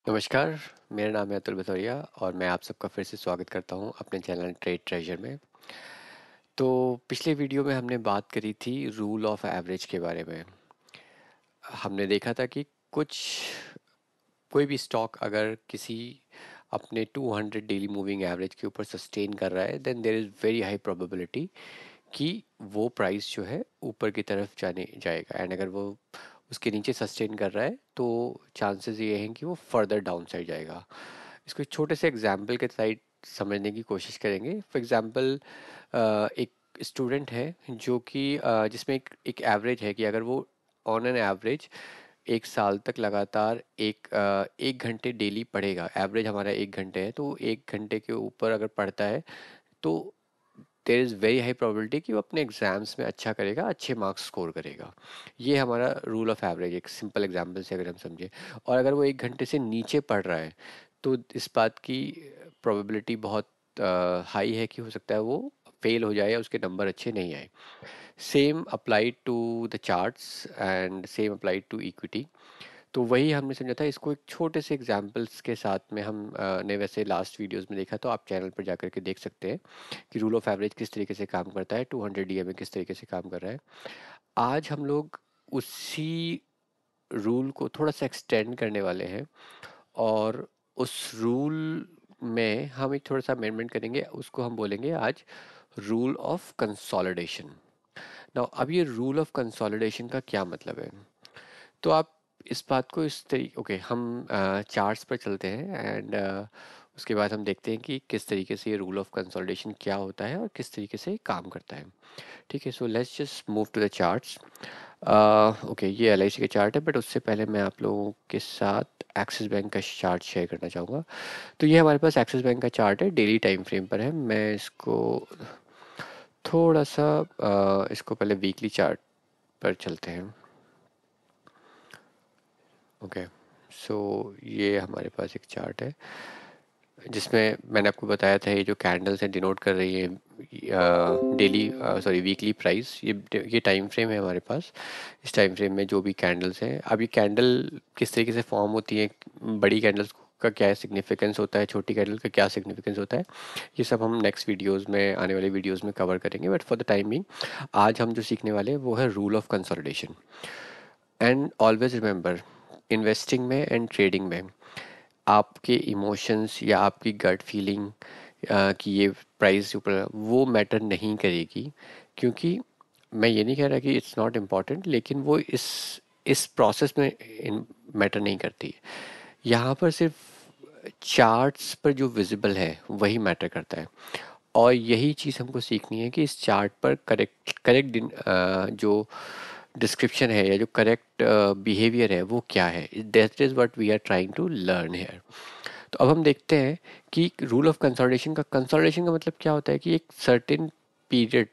नमस्कार, मेरा नाम है अतुल भदौरिया और मैं आप सबका फिर से स्वागत करता हूं अपने चैनल ट्रेड ट्रेजर में। तो पिछले वीडियो में हमने बात करी थी रूल ऑफ एवरेज के बारे में। हमने देखा था कि कुछ कोई भी स्टॉक अगर किसी अपने 200 डेली मूविंग एवरेज के ऊपर सस्टेन कर रहा है, then there is very high probability कि वो प्राइस जो है ऊपर की तरफ जाने जाएगा। एंड अगर वो उसके नीचे सस्टेन कर रहा है तो चांसेस ये हैं कि वो फर्दर डाउन साइड जाएगा। इसको एक छोटे से एग्जाम्पल के साइड समझने की कोशिश करेंगे। फॉर एग्जाम्पल एक स्टूडेंट है जो कि जिसमें एक एवरेज है कि अगर वो ऑन एन एवरेज 1 साल तक लगातार एक घंटे डेली पढ़ेगा। एवरेज हमारा 1 घंटे है, तो 1 घंटे के ऊपर अगर पढ़ता है तो there is very high probability कि वो अपने एग्जाम्स में अच्छा करेगा, अच्छे मार्क्स स्कोर करेगा। ये हमारा रूल ऑफ एवरेज एक सिंपल एग्जाम्पल से अगर हम समझे। और अगर वो 1 घंटे से नीचे पढ़ रहा है तो इस बात की प्रोबेबिलिटी बहुत हाई है कि हो सकता है वो फेल हो जाए या उसके नंबर अच्छे नहीं आए। Same applied to the charts and same applied to equity. तो वही हमने समझा था, इसको एक छोटे से एग्जांपल्स के साथ में हम ने वैसे लास्ट वीडियोस में देखा, तो आप चैनल पर जाकर के देख सकते हैं कि रूल ऑफ एवरेज किस तरीके से काम करता है, 200 डीएमए किस तरीके से काम कर रहा है। आज हम लोग उसी रूल को थोड़ा सा एक्सटेंड करने वाले हैं और उस रूल में हम एक थोड़ा सा अमेंडमेंट करेंगे। उसको हम बोलेंगे आज रूल ऑफ कंसोलिडेशन। नाउ अब ये रूल ऑफ कंसोलिडेशन का क्या मतलब है, तो आप इस बात को इस तरीके ओके हम चार्ट्स पर चलते हैं एंड उसके बाद हम देखते हैं कि किस तरीके से ये रूल ऑफ कंसोलिडेशन क्या होता है और किस तरीके से काम करता है। ठीक है, so let's just move to the charts. Okay, ये एलआईसी का चार्ट है, बट उससे पहले मैं आप लोगों के साथ एक्सिस बैंक का चार्ट शेयर करना चाहूँगा। तो ये हमारे पास एक्सिस बैंक का चार्ट है, डेली टाइम फ्रेम पर है। मैं इसको थोड़ा सा इसको पहले वीकली चार्ट पर चलते हैं। ओके, सो ये हमारे पास एक चार्ट है जिसमें मैंने आपको बताया था ये जो कैंडल्स हैं डिनोट कर रही है डेली सॉरी वीकली प्राइस। ये टाइम फ्रेम है हमारे पास। इस टाइम फ्रेम में जो भी कैंडल्स हैं, अब ये कैंडल किस तरीके से फॉर्म होती है, बड़ी कैंडल्स का क्या सिग्निफिकेंस होता है, छोटी कैंडल का क्या सिग्निफिकेंस होता है, ये सब हम नेक्स्ट वीडियोस में, आने वाले वीडियोस में कवर करेंगे। But for the time being आज हम जो सीखने वाले हैं वो है rule of consolidation. And always remember, investing में एंड ट्रेडिंग में आपके इमोशंस या आपकी गट फीलिंग कि ये प्राइस ऊपर वो मैटर नहीं करेगी। क्योंकि मैं ये नहीं कह रहा कि इट्स नॉट इम्पॉर्टेंट, लेकिन वो इस प्रोसेस में मैटर नहीं करती है। यहाँ पर सिर्फ चार्ट्स पर जो विजिबल है वही मैटर करता है। और यही चीज़ हमको सीखनी है कि इस चार्ट पर करेक्ट करेक्ट जो डिस्क्रिप्शन है या जो करेक्ट बिहेवियर है वो क्या है। That is what we are trying to learn here. तो अब हम देखते हैं कि रूल ऑफ कंसोलिडेशन का मतलब क्या होता है कि एक सर्टेन पीरियड,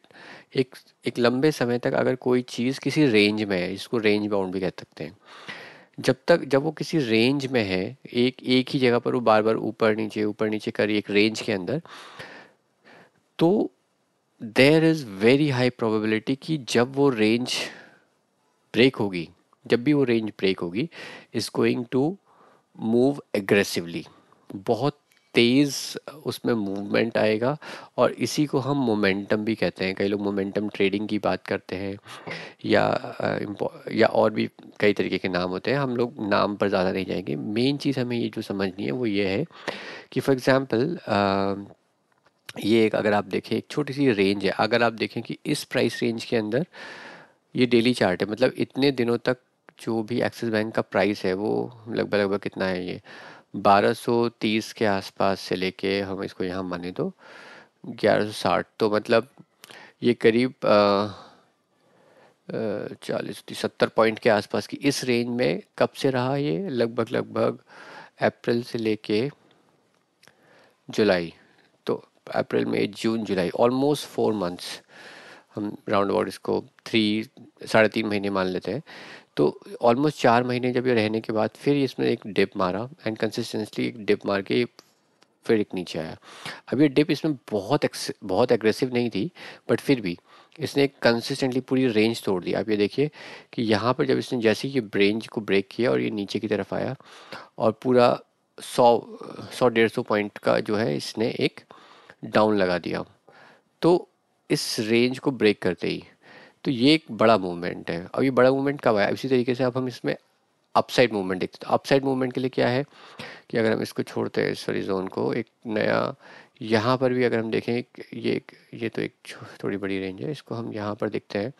एक एक लंबे समय तक अगर कोई चीज़ किसी रेंज में है, इसको रेंज बाउंड भी कह सकते हैं, जब वो किसी रेंज में है, एक एक ही जगह पर वो बार बार ऊपर नीचे कर एक रेंज के अंदर, तो there is very high probability कि जब वो रेंज ब्रेक होगी, जब भी वो रेंज ब्रेक होगी, is going to move aggressively. बहुत तेज़ उसमें मूवमेंट आएगा और इसी को हम मोमेंटम भी कहते हैं। कई लोग मोमेंटम ट्रेडिंग की बात करते हैं या या और भी कई तरीके के नाम होते हैं। हम लोग नाम पर ज़्यादा नहीं जाएंगे। मेन चीज़ हमें ये जो समझनी है वो ये है कि फॉर एग्ज़ाम्पल ये एक, अगर आप देखें, एक छोटी सी रेंज है। अगर आप देखें कि इस प्राइस रेंज के अंदर ये डेली चार्ट है, मतलब इतने दिनों तक जो भी एक्सिस बैंक का प्राइस है वो लगभग लगभग कितना है, ये 1230 के आसपास से लेके हम इसको यहाँ माने तो 1160, तो मतलब ये करीब 40 70 पॉइंट के आसपास की इस रेंज में कब से रहा, ये लगभग लगभग अप्रैल से लेके जुलाई। तो अप्रैल मई जून जुलाई, ऑलमोस्ट 4 मंथ्स, हम राउंड अबाउट इसको 3 साढ़े 3 महीने मान लेते हैं। तो ऑलमोस्ट 4 महीने जब ये रहने के बाद फिर इसमें एक डिप मारा एंड कंसिस्टेंटली एक डिप मार के फिर एक नीचे आया। अब ये डिप इसमें बहुत एग्रेसिव नहीं थी, बट फिर भी इसने कंसिस्टेंटली पूरी रेंज तोड़ दी। आप ये देखिए कि यहाँ पर जब इसने जैसे ही ये रेंज को ब्रेक किया और ये नीचे की तरफ आया और पूरा 100 100-150 पॉइंट का जो है इसने एक डाउन लगा दिया। तो इस रेंज को ब्रेक करते ही, तो ये एक बड़ा मूवमेंट है। अब ये बड़ा मूवमेंट कब आया? इसी तरीके से अब हम इसमें अपसाइड मूवमेंट देखते हैं। तो अपसाइड मूवमेंट के लिए क्या है कि अगर हम इसको छोड़ते हैं इस वाली जोन को, एक नया यहाँ पर भी अगर हम देखें ये तो एक थोड़ी बड़ी रेंज है, इसको हम यहाँ पर देखते हैं।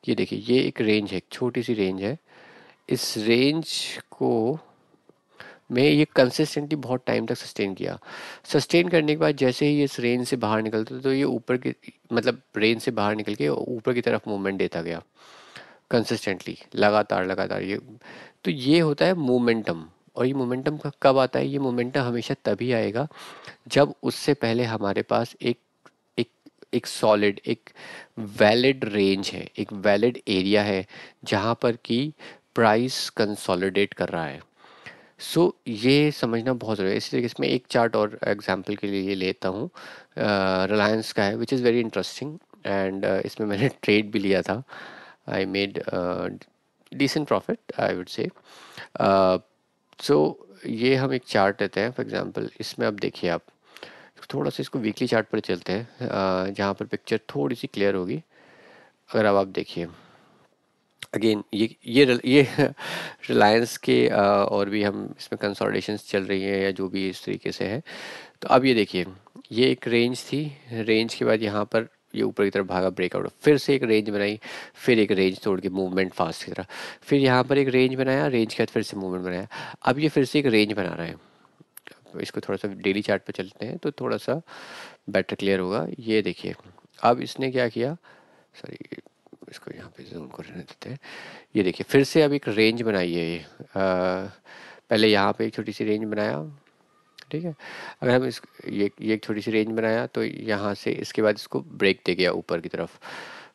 ये देखिए, ये एक रेंज है, एक छोटी सी रेंज है। इस रेंज को में ये कंसिस्टेंटली बहुत टाइम तक सस्टेन किया। सस्टेन करने के बाद जैसे ही इस रेंज से बाहर निकलता, तो ये ऊपर की, मतलब रेंज से बाहर निकल के ऊपर की तरफ मूवमेंट देता गया कंसिस्टेंटली, लगातार लगातार। ये तो ये होता है मोमेंटम। और ये मोमेंटम कब आता है? ये मोमेंटम हमेशा तभी आएगा जब उससे पहले हमारे पास एक एक एक सॉलिड, एक वैलिड रेंज है, एक वैलिड एरिया है जहाँ पर कि प्राइस कंसोलिडेट कर रहा है। ये समझना बहुत ज़रूरी है। इसी तरीके से मैं एक चार्ट और एग्जांपल के लिए ये लेता हूँ, रिलायंस का है, which is very interesting. And इसमें मैंने ट्रेड भी लिया था। I made decent profit, I would say. So ये हम एक चार्ट लेते हैं फॉर एग्जांपल। इसमें अब देखिए, आप थोड़ा सा इसको वीकली चार्ट पर चलते हैं, जहाँ पर पिक्चर थोड़ी सी क्लियर होगी। अगर अब आप देखिए अगेन, ये रिलायंस के और भी हम इसमें कंसोलिडेशंस चल रही है या जो भी इस तरीके से है। तो अब ये देखिए, ये एक रेंज थी। रेंज के बाद यहाँ पर ये ऊपर की तरफ भागा, ब्रेकआउट, फिर से एक रेंज बनाई, फिर एक रेंज तोड़ के मूवमेंट फास्ट की तरह, फिर यहाँ पर एक रेंज बनाया, रेंज के बाद फिर से मूवमेंट बनाया। अब ये फिर से एक रेंज बना रहा है। तो इसको थोड़ा सा डेली चार्ट पे चलते हैं तो थोड़ा सा बेटर क्लियर होगा। ये देखिए, अब इसने क्या किया, सॉरी, इसको यहाँ पे जूम कर रहने देते हैं। ये देखिए, फिर से अब एक रेंज बनाई है ये। पहले यहाँ पे एक छोटी सी रेंज बनाया, ठीक है। अगर हम इस ये एक छोटी सी रेंज बनाया, तो यहाँ से इसके बाद इसको ब्रेक दे गया ऊपर की तरफ।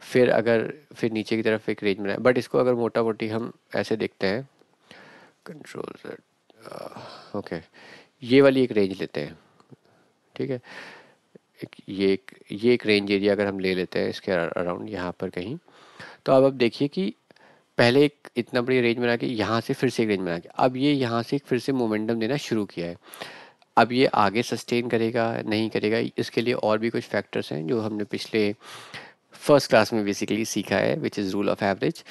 फिर नीचे की तरफ एक रेंज बनाया, बट इसको अगर मोटा मोटी हम ऐसे देखते हैं, कंट्रोल Z, ओके, ये वाली एक रेंज लेते हैं, ठीक है। ये एक रेंज एरिया अगर हम ले लेते हैं इसके अराउंड यहाँ पर कहीं, तो अब देखिए कि पहले एक इतना बड़ी रेंज बना के यहाँ से फिर से एक रेंज बना के, अब ये यहाँ से फिर से मोमेंटम देना शुरू किया है। अब ये आगे सस्टेन करेगा नहीं करेगा, इसके लिए और भी कुछ फैक्टर्स हैं जो हमने पिछले फर्स्ट क्लास में बेसिकली सीखा है, which is rule of average.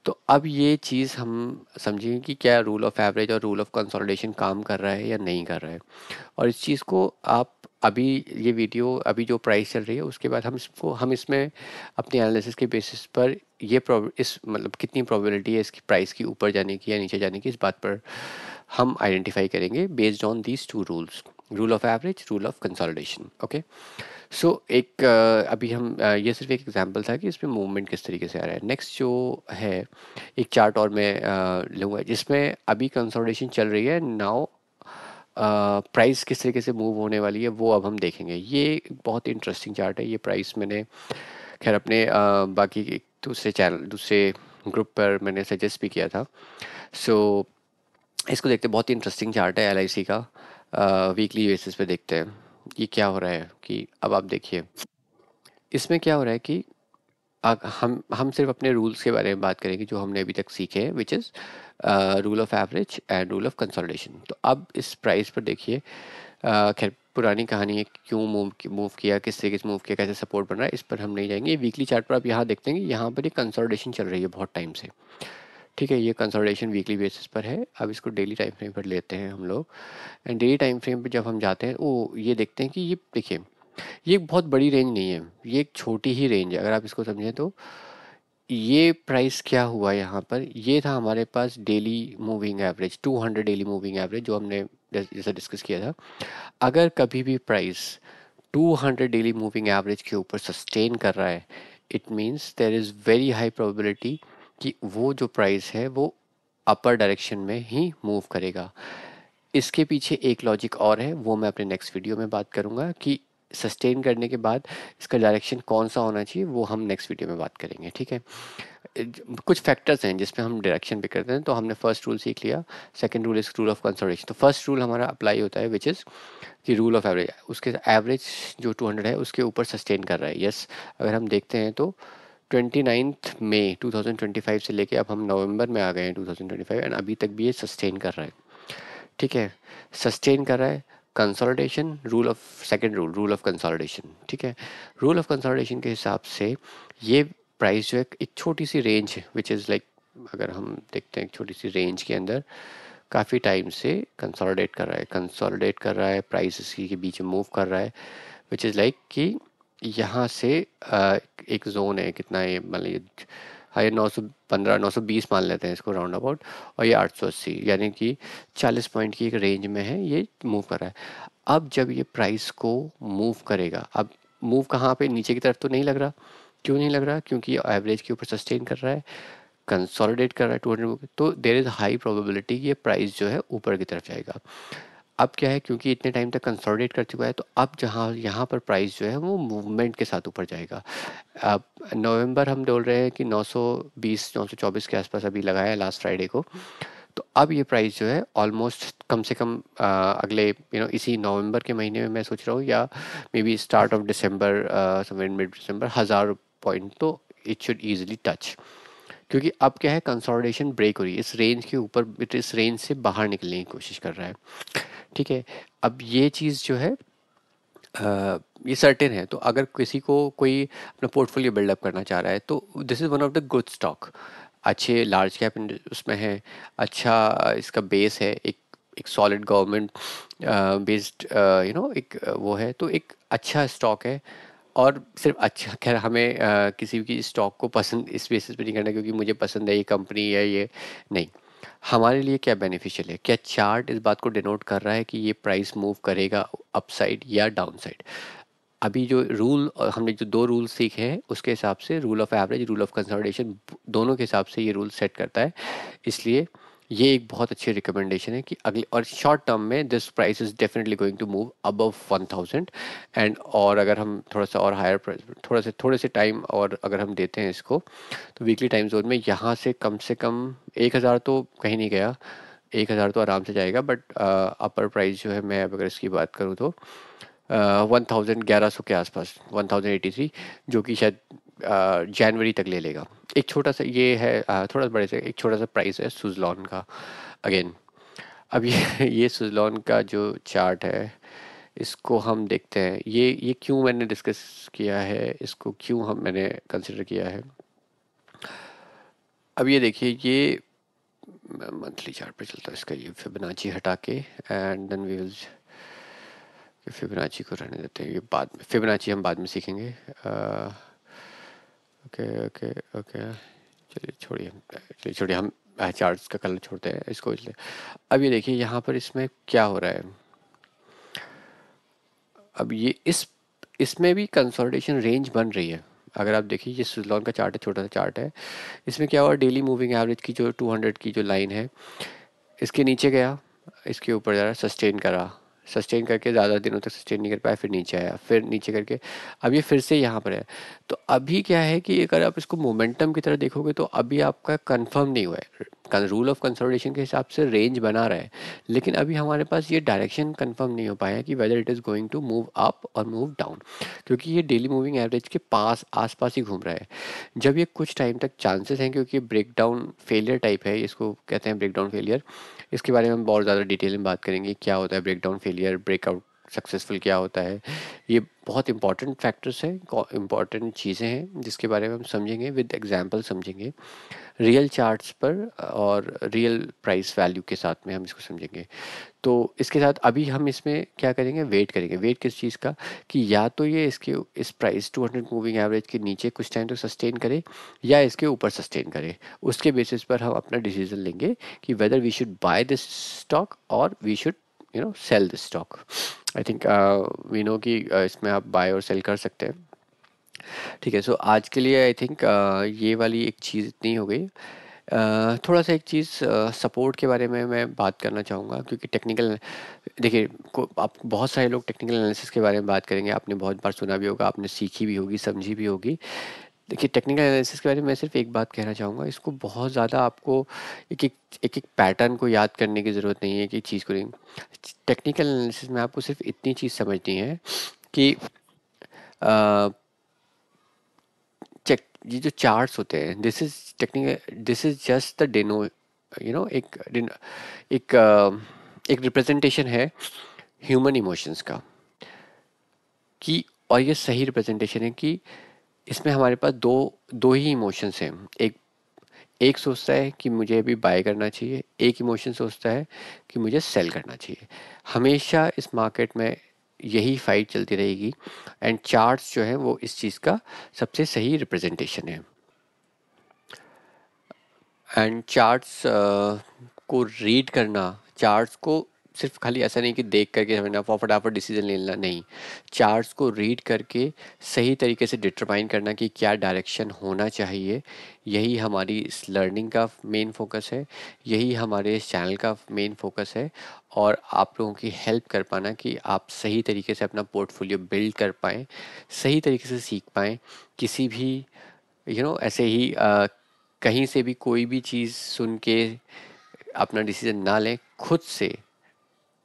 तो अब ये चीज़ हम समझेंगे कि क्या रूल ऑफ एवरेज और रूल ऑफ कंसोलिडेशन काम कर रहा है या नहीं कर रहा है। और इस चीज़ को आप अभी, ये वीडियो अभी जो प्राइस चल रही है उसके बाद हम इसमें अपनी एनालिसिस के बेसिस पर इस मतलब कितनी प्रोबेबिलिटी है इसकी प्राइस की ऊपर जाने की या नीचे जाने की, इस बात पर हम आइडेंटिफाई करेंगे based on these two rules, rule of average, rule of consolidation. Okay. एक अभी हम ये सिर्फ एक एग्जांपल था कि इसमें मूवमेंट किस तरीके से आ रहा है। नेक्स्ट जो है, एक चार्ट और मैं लूँगा जिसमें अभी कंसोलिडेशन चल रही है नाउ। प्राइस किस तरीके से मूव होने वाली है वो अब हम देखेंगे। ये एक बहुत ही इंटरेस्टिंग चार्ट है। ये प्राइस मैंने खैर अपने बाकी एक दूसरे ग्रुप पर मैंने सजेस्ट भी किया था। सो इसको देखते हैं, बहुत ही इंटरेस्टिंग चार्ट है LIC का। वीकली बेसिस पे देखते हैं ये क्या हो रहा है। कि अब आप देखिए, इसमें क्या हो रहा है कि हम सिर्फ अपने रूल्स के बारे में बात करेंगे जो हमने अभी तक सीखे हैं, which is rule of average and rule of consolidation. तो अब इस प्राइस पर देखिए, खैर पुरानी कहानी है, क्यों मूव किया, किस तरीके से मूव किया, कैसे सपोर्ट बन रहा है, इस पर हम नहीं जाएंगे। वीकली चार्ट पर आप यहाँ देखते हैं कि यहाँ पर ये कंसोलिडेशन चल रही है बहुत टाइम से, ठीक है। ये कंसोलिडेशन वीकली बेसिस पर है। अब इसको डेली टाइम फ्रेम पर लेते हैं हम लोग। एंड डेली टाइम फ्रेम पर जब हम जाते हैं, ये देखते हैं कि ये देखिए, ये एक बहुत बड़ी रेंज नहीं है, ये एक छोटी ही रेंज है अगर आप इसको समझें तो। ये प्राइस क्या हुआ यहाँ पर, ये था हमारे पास daily moving average, 200 daily moving average, जो हमने जैसा डिस्कस किया था। अगर कभी भी प्राइस 200 डेली मूविंग एवरेज के ऊपर सस्टेन कर रहा है, it means there is very high probability कि वो जो प्राइस है वो अपर डायरेक्शन में ही मूव करेगा। इसके पीछे एक लॉजिक और है, वो मैं अपने नेक्स्ट वीडियो में बात करूँगा कि सस्टेन करने के बाद इसका डायरेक्शन कौन सा होना चाहिए, वो हम नेक्स्ट वीडियो में बात करेंगे, ठीक है। कुछ फैक्टर्स हैं जिसमें हम डायरेक्शन पे करते हैं। तो हमने फर्स्ट रूल सीख लिया, second rule is rule of consolidation. तो फर्स्ट रूल हमारा अप्लाई होता है विच इज़ कि रूल ऑफ एवरेज, उसके एवरेज जो 200 है उसके ऊपर सस्टेन कर रहा है। यस, अगर हम देखते हैं तो 29 मई 2025 से लेके अब हम नवंबर में आ गए हैं 2025, एंड अभी तक भी ये सस्टेन कर रहा है, ठीक है, सस्टेन कर रहा है, consolidation, rule of second rule of consolidation, ठीक है। रूल ऑफ कंसोलिडेशन के हिसाब से ये प्राइस जो है एक छोटी सी रेंज विच इज़ लाइक, अगर हम देखते हैं एक छोटी सी रेंज के अंदर काफ़ी टाइम से कंसोलिडेट कर रहा है, प्राइस इसी के बीच में मूव कर रहा है, विच इज़ लाइक कि यहाँ से एक जोन है, कितना है मतलब, हाँ ये 915 920 मान लेते हैं इसको राउंड अबाउट, और ये 880, यानी कि 40 पॉइंट की एक रेंज में है, ये मूव कर रहा है। अब जब ये प्राइस को मूव करेगा, अब मूव कहाँ पे, नीचे की तरफ तो नहीं लग रहा। क्यों नहीं लग रहा? क्योंकि ये एवरेज के ऊपर सस्टेन कर रहा है, कंसोलिडेट कर रहा है 200, तो देर इज़ हाई प्रोबेबिलिटी ये प्राइस जो है ऊपर की तरफ जाएगा। अब क्या है, क्योंकि इतने टाइम तक कंसोलिडेट कर चुका है, तो अब जहाँ यहाँ पर प्राइस जो है वो मूवमेंट के साथ ऊपर जाएगा। अब नवंबर हम बोल रहे हैं कि 920 924 के आसपास अभी लगाया है लास्ट फ्राइडे को। तो अब ये प्राइस जो है ऑलमोस्ट कम से कम अगले इसी नवंबर के महीने में मैं सोच रहा हूँ, या may be start of December, somewhere mid December, 1000 point तो इट शुड ईजिली टच। क्योंकि अब क्या है, कंसोलिडेशन ब्रेक हो रही है, इस रेंज के ऊपर, इस रेंज से बाहर निकलने की कोशिश कर रहा है। ठीक है, अब ये चीज़ जो है ये सर्टेन है, तो अगर किसी को कोई अपना पोर्टफोलियो बिल्डअप करना चाह रहा है, तो this is one of the good stock. अच्छे लार्ज कैप उसमें है, अच्छा इसका बेस है, एक सॉलिड गवर्नमेंट बेस्ड एक वो है, तो एक अच्छा स्टॉक है। और सिर्फ अच्छा, खैर हमें किसी की स्टॉक को पसंद इस बेसिस पे नहीं करना क्योंकि मुझे पसंद है ये कंपनी है, ये नहीं। हमारे लिए क्या बेनिफिशियल है, क्या चार्ट इस बात को डिनोट कर रहा है कि ये प्राइस मूव करेगा अपसाइड या डाउनसाइड? अभी जो रूल, हमने जो दो रूल सीखे हैं उसके हिसाब से, rule of average, rule of consolidation, दोनों के हिसाब से ये रूल सेट करता है। इसलिए ये एक बहुत अच्छी रिकमेंडेशन है कि अगले और शॉर्ट टर्म में this price is definitely going to move above 1000। And और अगर हम थोड़ा सा और हायर, थोड़े से टाइम और अगर हम देते हैं इसको, तो वीकली टाइम जोन में यहाँ से कम 1000 तो कहीं नहीं गया, 1000 तो आराम से जाएगा, बट अपर प्राइस जो है, मैं अगर इसकी बात करूँ तो 1100 के आसपास, 1083, जो कि शायद जनवरी तक ले लेगा। एक छोटा सा ये है, थोड़ा बड़े से एक छोटा सा प्राइस है सुजलॉन का। अगेन, अब ये ये सुजलॉन का जो चार्ट है, इसको हम देखते हैं, ये क्यों मैंने डिस्कस किया है, इसको क्यों मैंने कंसिडर किया है। अब ये देखिए, ये मंथली चार्ट पे चलता है इसका, ये फिबोनाची हटा के, and then we will, Fibonacci को रहने देते हैं, ये बाद में, फिबोनाची हम बाद में सीखेंगे। ओके ओके ओके, चलिए छोड़िए हम चार्ट्स का कलर छोड़ते हैं इसको, इसलिए। अब ये देखिए यहाँ पर इसमें क्या हो रहा है। अब ये इसमें भी कंसोलिडेशन रेंज बन रही है। अगर आप देखिए, ये सुजलॉन का चार्ट है, छोटा सा चार्ट है। इसमें क्या हुआ, डेली मूविंग एवरेज की जो 200 की जो लाइन है, इसके नीचे गया, इसके ऊपर जा रहा, सस्टेन करा, सस्टेन करके ज़्यादा दिनों तक सस्टेन नहीं कर पाया, फिर नीचे आया, फिर नीचे करके अब ये फिर से यहाँ पर है। तो अभी क्या है कि अगर आप इसको मोमेंटम की तरह देखोगे, तो अभी आपका कंफर्म नहीं हुआ है, रूल ऑफ कंसोलिडेशन के हिसाब से रेंज बना रहा है, लेकिन अभी हमारे पास ये डायरेक्शन कंफर्म नहीं हो पाया है कि whether it is going to move up और मूव डाउन, क्योंकि ये डेली मूविंग एवरेज के पास आसपास ही घूम रहा है। जब ये कुछ टाइम तक चांसेस हैं, क्योंकि ब्रेकडाउन फेलियर टाइप है, इसको कहते हैं ब्रेकडाउन फेलियर। इसके बारे में हम बहुत ज़्यादा डिटेल में बात करेंगे, क्या होता है ब्रेकडाउन फेलियर, ब्रेकआउट सक्सेसफुल क्या होता है। ये बहुत इंपॉर्टेंट फैक्टर्स हैं, इंपॉर्टेंट चीज़ें हैं, जिसके बारे में हम समझेंगे, विद एग्जांपल समझेंगे, रियल चार्ट्स पर और रियल प्राइस वैल्यू के साथ में हम इसको समझेंगे। तो इसके साथ अभी हम इसमें क्या करेंगे, वेट करेंगे। वेट किस चीज़ का, कि या तो ये इसके इस प्राइस 200 मूविंग एवरेज के नीचे कुछ टाइम तक सस्टेन करे, या इसके ऊपर सस्टेन करे। उसके बेसिस पर हम अपना डिसीजन लेंगे कि whether we should buy this stock और we should sell this stock. I think we know कि इसमें आप बाय और सेल कर सकते हैं। ठीक है, सो आज के लिए आई थिंक ये वाली एक चीज़ इतनी हो गई। थोड़ा सा एक चीज़ सपोर्ट के बारे में मैं बात करना चाहूँगा, क्योंकि टेक्निकल, देखिए आप बहुत सारे लोग टेक्निकल एनालिसिस के बारे में बात करेंगे, आपने बहुत बार सुना भी होगा, आपने सीखी भी होगी, समझी भी होगी। देखिए, टेक्निकल एनालिसिस के बारे में मैं सिर्फ एक बात कहना चाहूँगा, इसको बहुत ज़्यादा आपको एक एक पैटर्न को याद करने की ज़रूरत नहीं है, एक एक चीज़ को नहीं। टेक्निकल एनालिसिस में आपको सिर्फ इतनी चीज़ समझनी है कि चेक, ये जो चार्ट्स होते हैं, this is technical, this is just the डेनो, एक एक रिप्रेजेंटेशन है ह्यूमन इमोशंस का, कि और ये सही रिप्रेजेंटेशन है कि इसमें हमारे पास दो दो ही इमोशंस हैं। एक एक सोचता है कि मुझे अभी बाय करना चाहिए, एक इमोशन सोचता है कि मुझे सेल करना चाहिए। हमेशा इस मार्केट में यही फाइट चलती रहेगी, एंड चार्ट्स जो है वो इस चीज़ का सबसे सही रिप्रेजेंटेशन है। एंड चार्ट्स को रीड करना, चार्ट्स को सिर्फ खाली ऐसा नहीं कि देख करके समझना फटाफट डिसीजन लेना, नहीं, चार्ट्स को रीड करके सही तरीके से डिटरमाइन करना कि क्या डायरेक्शन होना चाहिए, यही हमारी इस लर्निंग का मेन फोकस है, यही हमारे इस चैनल का मेन फोकस है। और आप लोगों की हेल्प कर पाना कि आप सही तरीके से अपना पोर्टफोलियो बिल्ड कर पाएँ, सही तरीके से सीख पाएँ। किसी भी ऐसे ही कहीं से भी कोई भी चीज़ सुन के अपना डिसीजन ना लें, खुद से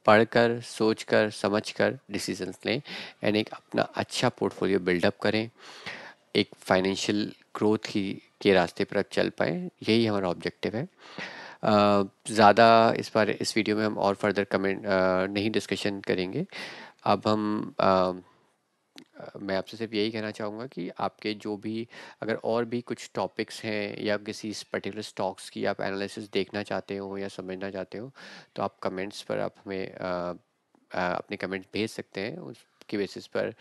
पढ़कर, सोचकर, समझकर डिसीजंस लें, एंड एक अपना अच्छा पोर्टफोलियो बिल्डअप करें, एक फाइनेंशियल ग्रोथ की के रास्ते पर आप चल पाएँ, यही हमारा ऑब्जेक्टिव है। ज़्यादा इस वीडियो में हम और फर्दर कमेंट नहीं डिस्कशन करेंगे। अब हम मैं आपसे सिर्फ यही कहना चाहूँगा कि आपके जो भी अगर और भी कुछ टॉपिक्स हैं या किसी पर्टिकुलर स्टॉक्स की आप एनालिसिस देखना चाहते हो या समझना चाहते हो, तो आप कमेंट्स पर आप हमें अपने कमेंट्स भेज सकते हैं। उसकी बेसिस पर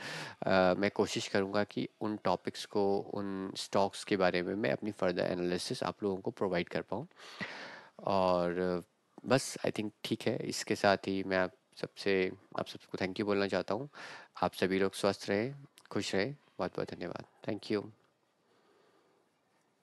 मैं कोशिश करूँगा कि उन टॉपिक्स को, उन स्टॉक्स के बारे में मैं अपनी फर्दर एनालिसिस आप लोगों को प्रोवाइड कर पाऊँ। और बस आई थिंक ठीक है। इसके साथ ही मैं आप सबको थैंक यू बोलना चाहता हूँ। आप सभी लोग स्वस्थ रहें, खुश रहें। बहुत बहुत धन्यवाद। Thank you.